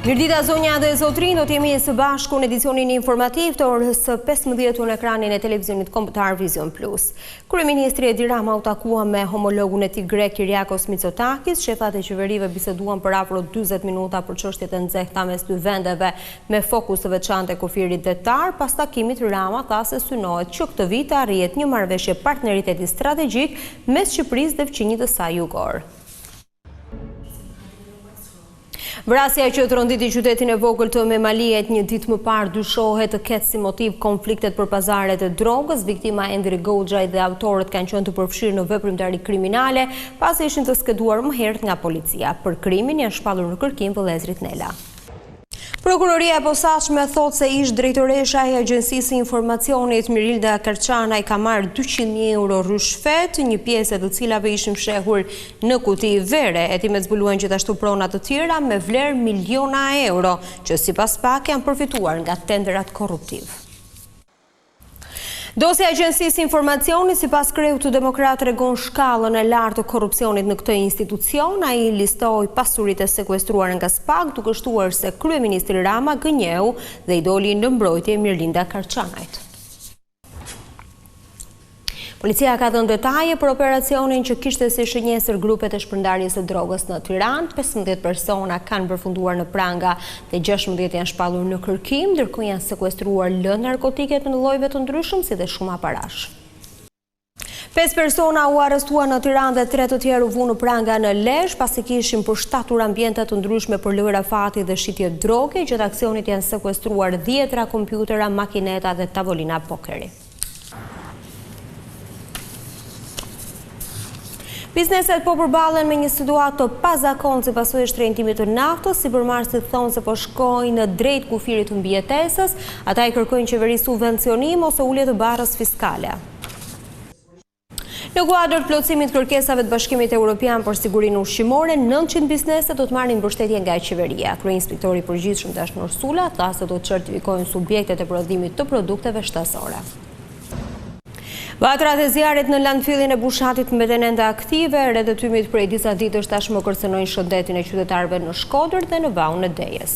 Mirdita zonja dhe zotrin, do t'jemi së bashku në edicionin informativ të orës 15 në ekranin e televizionit kombëtar Vision Plus. Kryeministri Edi Rama u takua me homologun e tij grek Kyriakos Mitsotakis, shefat e qeverive biseduan për afro 40 minuta për çështjet e nxehta mes dy vendeve me fokus të veçantë e kufirit detar. Pas takimit Rama tha se synohet që këtë vit të arrihet një marrëveshje partneriteti strategjik mes Shqipërisë dhe fqinjit të saj jugor. Vrasja që tronditi qytetin e vogël të Memaliet një ditë më parë dyshohet të ketë si motiv konfliktet për pazaret e drogës. Viktima Endri Goxhaj dhe autorët kanë qenë të përfshirë në veprimtari kriminale pasi ishin të skeduar më herët nga policia. Për krimin janë shpallur në kërkim vëllezrit Nela. Prokuroria e posaçme thot se ish drejtoresha e Agjencisë Informacionit Mirilda Karçanaj ka marrë 200.000 euro rrushfet, një pjesë të cilave ishin fshehur në kuti vere. Hetimet zbuluan gjithashtu prona të tjera me vlerë miliona euro, që sipas pak janë përfituar nga tenderat korruptiv. Dosja e Agjencisë Informacionit sipas kreut të Demokrat tregon shkallën e lartë të korrupsionit në këtë institucion. Ai listoi pasuritë e sekuestruara nga SPAK, duke shtuar se kryeministri Rama gënjeu dhe i doli në mbrojtje Mirilda Karçanajt. Policia ka dhënë detaje për operacionin që kishte si shënjesër grupet e shpërndarjes së drogës në Tiranë. 15 persona kanë përfunduar në pranga dhe 16 janë shpallur në kërkim, ndërkohë janë sekuestruar lëndë narkotike në llojeve të ndryshëm si dhe shumë aparash. 5 persona u arrestuan në Tiranë dhe 3 të tjerë u vunë në pranga në Lezhë pasi kishin përshtatur ambiente të ndryshme për lëra fati dhe shitje droge. Gjatë aksionit janë sekuestruar 10 kompjutera, makineta dhe tavolina pokeri. Bizneset po përballen me një situatë të pazakontë si pasojë e shtrëngimit të naftës, sipërmarrësit thonë se po shkojnë drejt kufirit të mbijetesës, ata i kërkojnë qeverisë subvencionim ose ulje të barrës fiskale. Në kuadër të plotësimit kërkesave të Bashkimit Evropian për sigurinë ushqimore, 900 biznese do të marrin mbështetje nga qeveria. Kryeinspektori i përgjithshëm Dashnor Sula tha se do të certifikojnë subjektet e prodhimit të produkteve shtazore. Vatrat e zjarrit në landfillin e Bushatit mbeten ende aktive, rrethetymit prej disa ditësh tashmë kërcënojnë shëndetin e qytetarëve në Shkodër dhe në valun e Dejes.